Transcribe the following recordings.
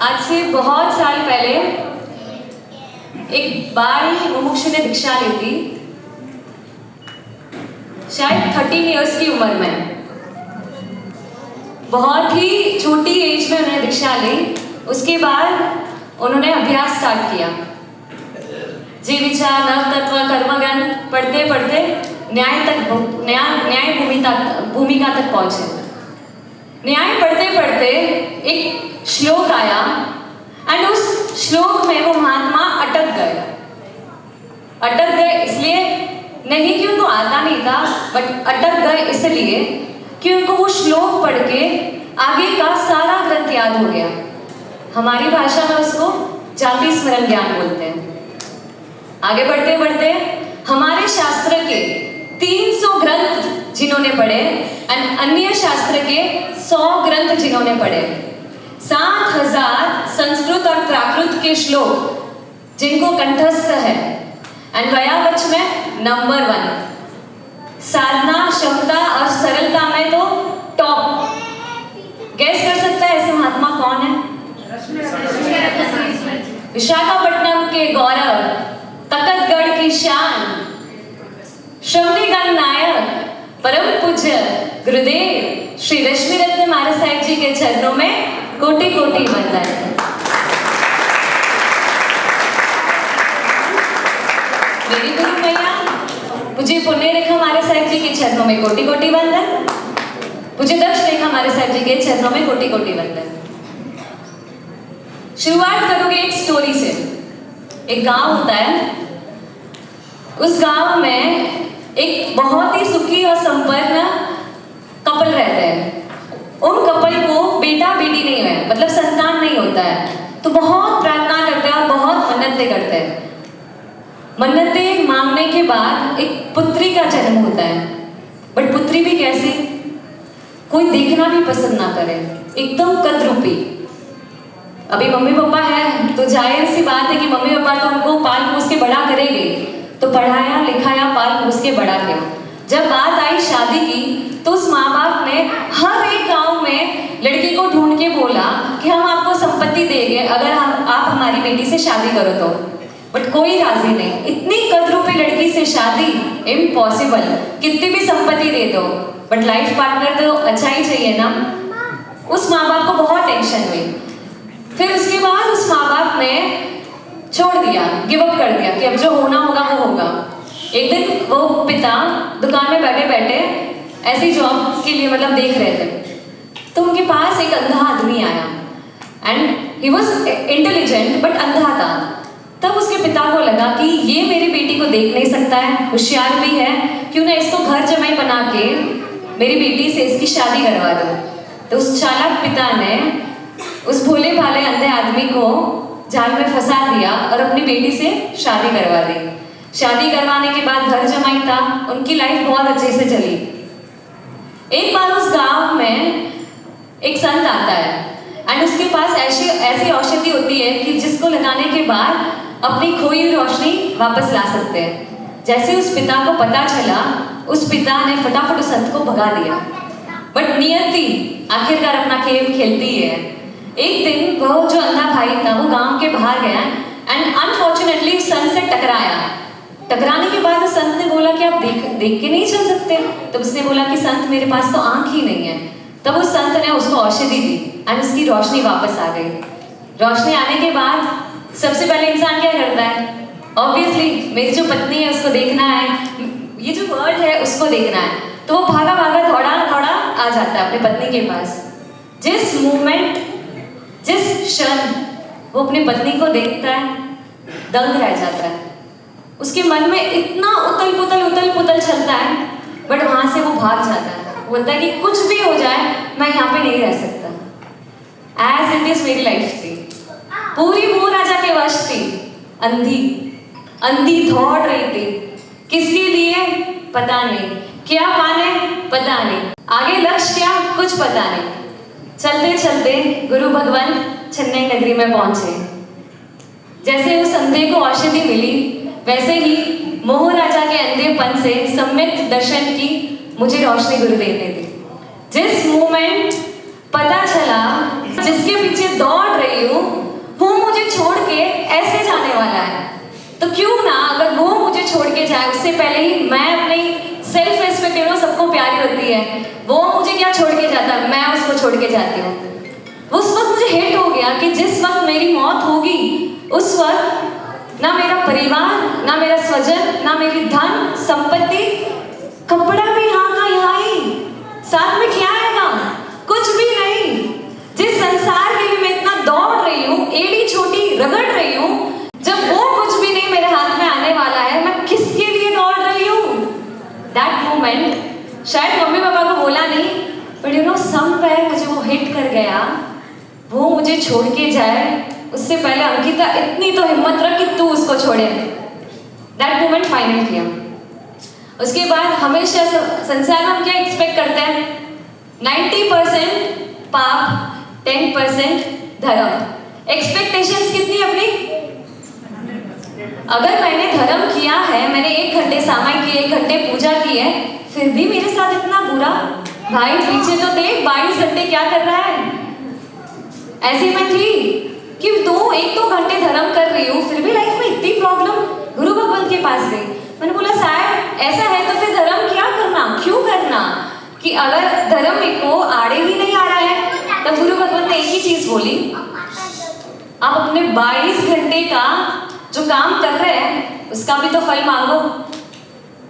आज से बहुत साल पहले एक बाल मुमुक्षु ने दीक्षा ली थी, शायद 13 इयर्स की उम्र में। बहुत ही छोटी एज में उन्होंने दीक्षा ली। उसके बाद उन्होंने अभ्यास स्टार्ट किया। जीव विचार, नव तत्व, कर्मगण पढ़ते पढ़ते न्याय भूमिका तक पहुंचे। न्याय पढ़ते पढ़ते एक श्लोक आया एंड उस श्लोक में वो महात्मा अटक गए इसलिए नहीं कि उनको आता नहीं था, बट अटक गए इसलिए कि उनको वो श्लोक पढ़ के आगे का सारा ग्रंथ याद हो गया। हमारी भाषा में उसको जाति स्मरण ज्ञान बोलते हैं। आगे बढ़ते बढ़ते हमारे शास्त्र के 300 ग्रंथ जिन्होंने पढ़े एंड अन्य शास्त्र के 100 ग्रंथ जिन्होंने पढ़े, 7000 संस्कृत और प्राकृत के श्लोक जिनको कंठस्थ है एंड व्यावच में नंबर 1, साधना, क्षमता और सरलता में तो टॉप। गैस कर सकता है ऐसे महात्मा कौन है? विशाखापट्टनम के गौरव, तकतगढ़ की शान, श्रवणीगण नायक, परम पूज्य गुरुदेव श्री रश्मि रत्न महाराज साहिब जी के चरणों में कोटि कोटि वंदन। मेरी गुरु मैया मुझे पुण्य रेखा महाराज साहिब जी के चरणों में कोटि कोटि वंदन। मुझे दक्ष रेखा महाराज साहिब जी के चरणों में कोटि कोटि वंदन। शुरुआत करोगे एक स्टोरी से। एक गांव होता है, उस गांव में एक बहुत ही सुखी और संपन्न कपल रहते हैं। उन कपल को बेटा बेटी नहीं है, मतलब संतान नहीं होता है, तो बहुत प्रार्थना करते हैं और बहुत मन्नतें करते हैं। मन्नतें मांगने के बाद एक पुत्री का जन्म होता है, बट पुत्री भी कैसी, कोई देखना भी पसंद ना करे, एकदम कद्रूपी। अभी मम्मी पापा है तो जाहिर सी बात है कि मम्मी पापा तो उनको पाल पोस के बड़ा करेंगे, तो पढ़ाया लिखाया पाल पोस के बड़ा किया। जब बात आई शादी की तो उस माँ बाप ने हर एक गांव में लड़की को ढूंढ के बोला कि हम आपको संपत्ति देंगे अगर आप हमारी बेटी से शादी करो तो, बट कोई राजी नहीं। इतनी कद्रूपी लड़की से शादी इम्पॉसिबल, कितनी भी संपत्ति दे दो, बट लाइफ पार्टनर तो अच्छा ही चाहिए ना। उस माँ बाप को बहुत टेंशन हुई। फिर उसके बाद उस माँ बाप ने छोड़ दिया, गिव अप कर दिया कि अब जो होना होगा वो होगा। एक दिन वो पिता दुकान में बैठे बैठे ऐसी जॉब के लिए मतलब देख रहे थे, तो उनके पास एक अंधा आदमी आया and he was intelligent but अंधा था। तब उसके पिता को लगा कि ये मेरी बेटी को देख नहीं सकता है, होशियार भी है, क्यों ना इसको घर जमाई बना के मेरी बेटी से इसकी शादी करवा दो। तो उस चालाक पिता ने उस भोले भाले अंधे आदमी को जाल में फंसा दिया और अपनी बेटी से शादी करवा दी। शादी करवाने के बाद घर जमाई था, उनकी लाइफ बहुत अच्छे से चली। एक बार उस गांव में एक संत आता है एंड उसके पास ऐसी औषधि होती है कि जिसको लगाने के बाद अपनी खोई हुई रोशनी वापस ला सकते हैं। जैसे उस पिता को पता चला, उस पिता ने फटाफट उस संत को भगा दिया, बट नियति आखिरकार अपना खेल खेलती है। एक दिन वो जो अंधा भाई था वो गांव के बाहर गया एंड अनफॉर्चुनेटली संत से टकराया। टकराने के बाद संत ने बोला कि आप देख के नहीं चल सकते? तो उसने बोला कि संत मेरे पास तो आंख ही नहीं है। तब उस संत ने उसको औषधि दी एंड उसकी रोशनी वापस आ गई। रोशनी आने के बाद सबसे पहले इंसान क्या करता है? ऑब्वियसली मेरी जो पत्नी है उसको देखना है, ये जो वर्ल्ड है उसको देखना है, तो वो भागा भागा दौड़ा दौड़ा आ जाता है अपनी पत्नी के पास। जिस मोमेंट, जिस क्षण वो अपनी पत्नी को देखता है, दंग रह जाता है। उसके मन में इतना उतल पुतल चलता है, बट वहां से वो भाग जाता है। बोलता है कि कुछ भी हो जाए मैं यहाँ पे नहीं रह सकता। एज इट इज मेरी लाइफ थी, पूरी मोह राजा के वश थी। अंधी दौड़ रही थी, किसके लिए पता नहीं, क्या पाने पता नहीं, आगे लक्ष्य क्या कुछ पता नहीं। चलते चलते गुरु भगवान चेन्नई नगरी में पहुंचे। जैसे उस अंधे को औषधि मिली, वैसे ही मोह राजा के अंधेपन से सम्यक दर्शन की मुझे रोशनी गुरुदेव ने दी। जिस मोमेंट पता चला जिसके पीछे दौड़ रही हूँ क्यों ना अगर वो मुझे छोड़ के जाए, उससे पहले ही मैं अपनी सेल्फ रिस्पेक्ट, यू नो, सबको प्यारी होती है, वो मुझे क्या छोड़ के जाता, मैं उसको छोड़ के जाती हूँ। उस वक्त मुझे हिट हो गया कि जिस वक्त मेरी मौत होगी उस वक्त ना मेरा परिवार, ना मेरा स्वजन, ना मेरी धन संपत्ति, कपड़ा भी यहाँ का यहाँ ही, साथ में क्या आएगा, कुछ भी नहीं। जिस संसार के लिए मैं इतना दौड़ रही हूँ, एड़ी छोटी रगड़ रही हूँ, जब वो कुछ भी नहीं मेरे हाथ में आने वाला है, मैं किसके लिए दौड़ रही हूँ? दैट मोमेंट शायद मम्मी पापा को बोला नहीं, बट यू नो समवेयर मुझे वो हिट कर गया। वो मुझे छोड़ के जाए उससे पहले अंकिता इतनी तो हिम्मत रख कि तू उसको छोड़े। दैट मोमेंट फाइनल किया। उसके बाद हमेशा संसार में हम क्या एक्सपेक्ट करते हैं? 90% पाप, 10% धर्म। एक्सपेक्टेशंस कितनी अपनी? अगर मैंने धर्म किया है, मैंने 1 घंटे सामायिक किए, 1 घंटे पूजा की है, फिर भी मेरे साथ इतना बुरा, भाई पीछे तो देख 22 घंटे क्या कर रहा है। ऐसी मैं थी कि 1-2 घंटे धर्म कर रही हूँ, फिर भी लाइफ में इतनी प्रॉब्लम। गुरु भगवंत के पास गई, मैंने बोला साहब ऐसा है तो फिर धर्म क्या करना, क्यों करना? कि अगर धर्म को आड़े ही नहीं आ रहा है, तब गुरु भगवंत ने एक ही चीज बोली, आप अपने 22 घंटे का जो काम कर रहे हैं उसका भी तो फल मांगो।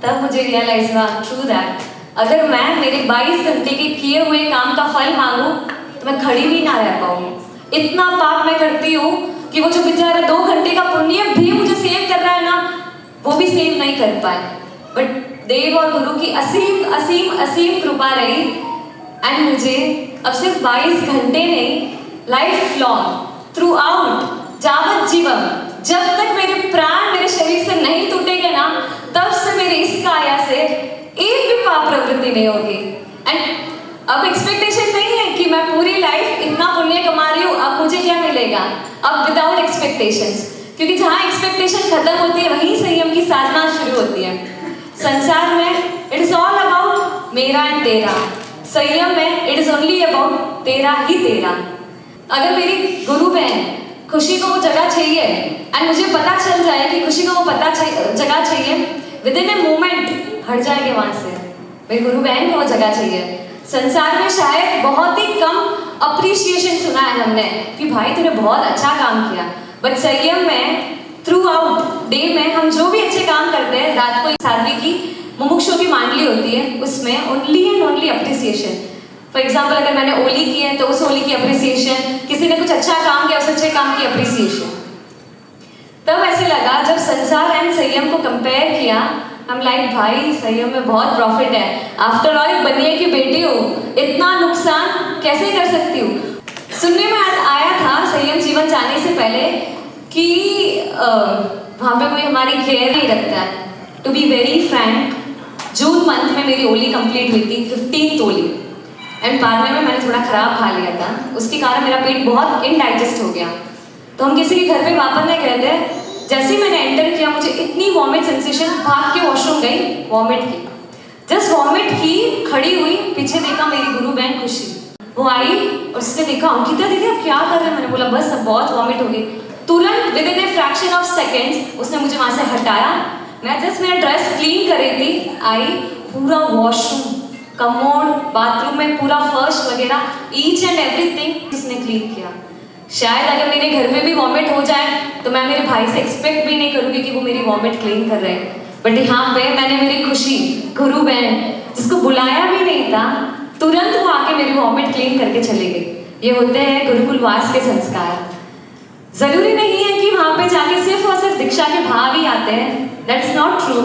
तब मुझे रियलाइज हुआ, ट्रू दैट, अगर मैं मेरे 22 घंटे के किए हुए काम का फल मांगू तो मैं खड़ी भी ना रह पाऊँ। इतना पाप मैं करती हूँ कि वो जो बेचारा 2 घंटे का पुण्य भी मुझे सेव कर रहा है ना, वो भी सेव नहीं कर पाए। बट देव और गुरु की असीम असीम असीम कृपा रही, एंड मुझे अब सिर्फ 22 घंटे नहीं, लाइफ लॉन्ग थ्रू आउट जावत जीवन, जब तक मेरे प्राण मेरे शरीर से नहीं टूटेंगे ना, तब से मेरी इस काया से एक भी पाप प्रवृत्ति नहीं होगी। एंड अब एक्सपेक्टेशन नहीं है कि मैं पूरी लाइफ इतना पुण्य कमा रही हूँ, अब मुझे क्या मिलेगा, अब विदाउट एक्सपेक्टेशंस। क्योंकि जहाँ एक्सपेक्टेशन खत्म होती है वहीं संयम की साधना शुरू होती है। संसार में इट इज ऑल अबाउट मेरा एंड तेरा, संयम में इट इज ओनली अबाउट तेरा ही तेरा। अगर मेरी गुरु बहन खुशी को वो जगह चाहिए, एंड मुझे पता चल जाए कि खुशी को वो जगह चाहिए, विद इन ए मोमेंट हट जाएंगे वहां से। मेरी गुरु बहन को वो जगह चाहिए। संसार में शायद बहुत ही कम अप्रिशिएशन सुना है हमने कि भाई तूने बहुत अच्छा काम किया, बट संयम में थ्रू आउट डे में हम जो भी अच्छे काम करते हैं, रात को साध्वी की मुमुक्षु की मांडली होती है, उसमें only and only appreciation. For example अगर मैंने ओली की है तो उस ओली की अप्रिसिएशन, किसी ने कुछ अच्छा काम किया उस अच्छे काम की अप्रिसिएशन। तब ऐसे लगा जब संसार एंड संयम को कंपेयर किया, हम लाइक भाई संयम में बहुत प्रॉफिट है, आफ्टर ऑल बनिए की बेटी हो, इतना नुकसान कैसे कर सकती हूँ। सुनने में आया था संयम जीवन जाने से पहले कि वहाँ पे कोई हमारी केयर नहीं रखता है। To be very frank, June month में मेरी ओली कंप्लीट हुई थी, 15th ओली, एंड बाद में मैंने थोड़ा खराब खा लिया था, उसके कारण मेरा पेट बहुत इनडाइजेस्ट हो गया। तो हम किसी के घर पे वापस नहीं गए थे, जैसे ही मैंने एंटर किया मुझे इतनी वॉमिट सेंसेशन, भाग के वॉशरूम गई, वॉमिट की, जस्ट वॉमिट की, खड़ी हुई, पीछे देखा मेरी गुरु बहन खुशी, वो आई और उसने देखा अंकिता दीदी आप क्या कर रहे हैं। मैंने बोला बस अब बहुत वॉमिट हो गई। तुरंत with in a fraction of seconds उसने मुझे वहां से हटाया। मैं जस्ट मेरा ड्रेस क्लीन कर रही थी, आई, पूरा वॉशरूम, कमोड, बाथरूम में पूरा फर्श वगैरह ईच एंड एवरीथिंग उसने क्लीन किया। शायद अगर मेरे घर में भी वॉमिट हो जाए तो मैं मेरे भाई से एक्सपेक्ट भी नहीं करूँगी कि वो मेरी वॉमिट क्लीन कर रहे हैं, बट यहाँ पे मैंने मेरी खुशी, गुरु बहन जिसको बुलाया भी नहीं था, तुरंत वो आके मेरी वॉमिट क्लीन करके चले गए। ये होते हैं गुरुकुलवास के संस्कार। जरूरी नहीं है कि वहाँ पे जाके सिर्फ और सिर्फ दीक्षा के भाव ही आते हैं, दैट्स नॉट ट्रू।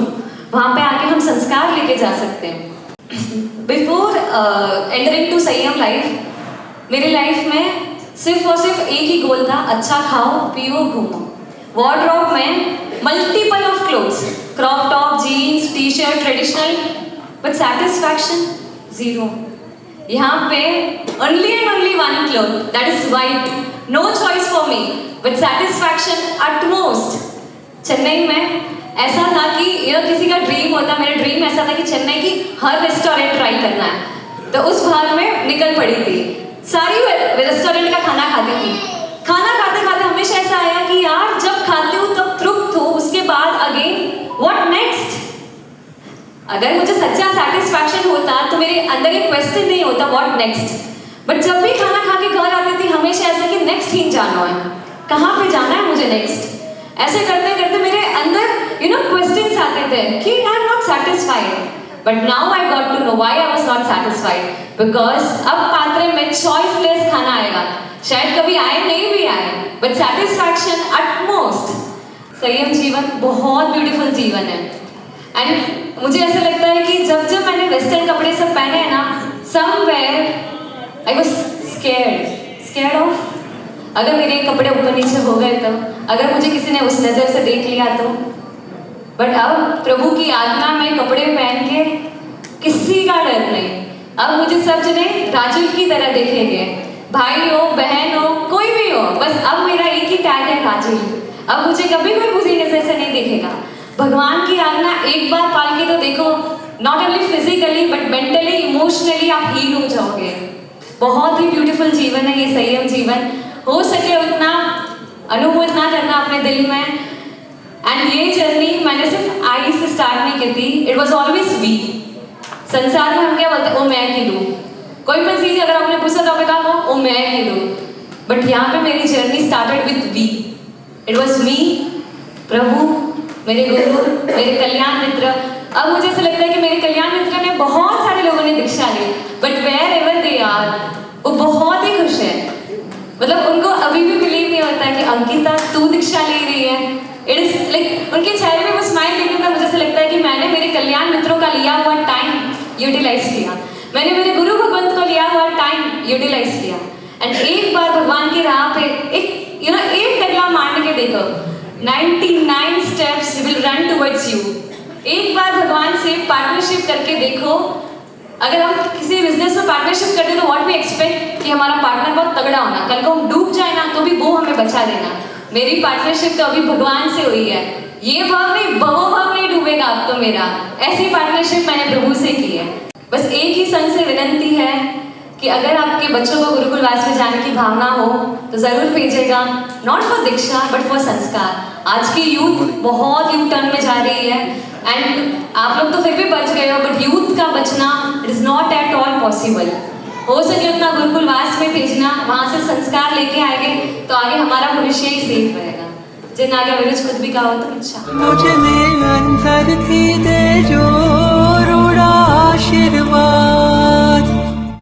वहाँ पे आके हम संस्कार लेके जा सकते हैं। बिफोर एंटरिंग टू संयम लाइफ, मेरी लाइफ में सिर्फ और सिर्फ एक ही गोल था, अच्छा खाओ पियो घूमो। वार्डरोब में multiple of clothes, crop top, jeans, T shirt, traditional, but satisfaction zero. यहाँ पे only and only one cloth, that is white, no choice for me, but satisfaction at most. Chennai में ऐसा था कि यह किसी का ड्रीम होता, मेरा ड्रीम ऐसा था कि चेन्नई की हर रेस्टोरेंट ट्राई करना है, तो उस भाग में निकल पड़ी थी। सारी रेस्टोरेंट का खाना खाती थी। खाना खाते खाते हमेशा ऐसा आया कि यार जब खाती हूँ तब तृप्त हूँ, उसके बाद अगर मुझे सच्चा सेटिस्फैक्शन होता तो मेरे अंदर एक क्वेश्चन नहीं होता व्हाट नेक्स्ट। बट जब भी खाना खा के घर आती थी हमेशा ऐसा कि नेक्स्ट ही जाना है, कहाँ पे जाना है मुझे नेक्स्ट। ऐसे करते करते मेरे अंदर क्वेश्चंस आते थे कि I am not satisfied. But now I got to know why I was not satisfied, because अब पात्रे में चॉइसलेस खाना आएगा। शायद कभी आए नहीं भी आए, बट सेटिस्फैक्शन एटमोस्ट। संयम जीवन बहुत ब्यूटीफुल जीवन है। एंड मुझे ऐसा लगता है कि जब जब मैंने वेस्टर्न कपड़े सब पहने हैं ना, somewhere I was scared of अगर मेरे कपड़े ऊपर नीचे हो गए तो, अगर मुझे किसी ने उस नज़र से देख लिया तो। बट अब प्रभु की आज्ञा में कपड़े पहन के किसी का डर नहीं। अब मुझे सब जने राजुल की तरह देखेंगे, भाई हो बहन हो कोई भी हो, बस अब मेरा एक ही टैग है राजुल। अब मुझे कभी कोई बुरी नजर से नहीं देखेगा। भगवान की आज्ञा एक बार पाल के तो देखो, not only physically but mentally emotionally आप हील हो जाओगे। बहुत ही ब्यूटीफुल जीवन है ये संयम जीवन। हो सके उतना अनुभव ना करना अपने दिल में। एंड ये जर्नी मैंने सिर्फ आई से स्टार्ट नहीं की थी, इट वॉज ऑलवेज वी। संसार में हम क्या बोलते हैं, ओ मैं की दूँ, कोई भी चीज अगर आपने पूछा तो आपने कहा ओ मैं की दूँ। बट यहाँ पे मेरी journey started with we. It was me, Prabhu, मेरे गुरु, मेरे कल्याण मित्र। अब मुझे ऐसा लगता है कि मेरे कल्याण मित्र ने बहुत सारे लोगों ने दीक्षा ली, but wherever they are वो बहुत ही खुश है। मतलब उनको अभी भी बिलीव नहीं होता है कि अंकिता तू दीक्षा ले रही है। इट इज लाइक उनके चेहरे पे वो स्माइल देखने का मुझे ऐसा लगता है कि मैंने मेरे कल्याण मित्रों का लिया हुआ टाइम यूटिलाइज किया, मैंने मेरे गुरु भगवंत को लिया हुआ टाइम यूटिलाइज किया। एंड एक बार भगवान की राह पे एक एक डगला मारने के देखो, 99 steps will run towards you. एक बार भगवान से पार्टनरशिप करके देखो। अगर हम किसी बिजनेस में पार्टनरशिप करते हैं तो व्हाट वी एक्सपेक्ट कि हमारा पार्टनर बहुत तगड़ा होना, कल को हम डूब जाए ना तो भी वो हमें बचा देना। मेरी पार्टनरशिप तो अभी भगवान से हुई है, ये भाव नहीं वो भाव नहीं डूबेगा अब तो मेरा। ऐसी पार्टनरशिप मैंने प्रभु से की है। बस एक ही संत से विनती है कि अगर आपके बच्चों को गुरुकुलवास में जाने की भावना हो तो जरूर भेजेगा, not for Diksha but for संस्कार। आज की यूथ बहुत यू टर्न में जा रही है एंड आप लोग तो फिर भी बच गए हो, बट यूथ का बचना it is not at all possible. हो सके उतना गुरुकुलवास में भेजना, वहाँ से संस्कार लेके आएंगे तो आगे हमारा भविष्य ही सेफ रहेगा। जिन आगे विरुद्ध खुद भी कहा हो तो अच्छा। मुझे दे जो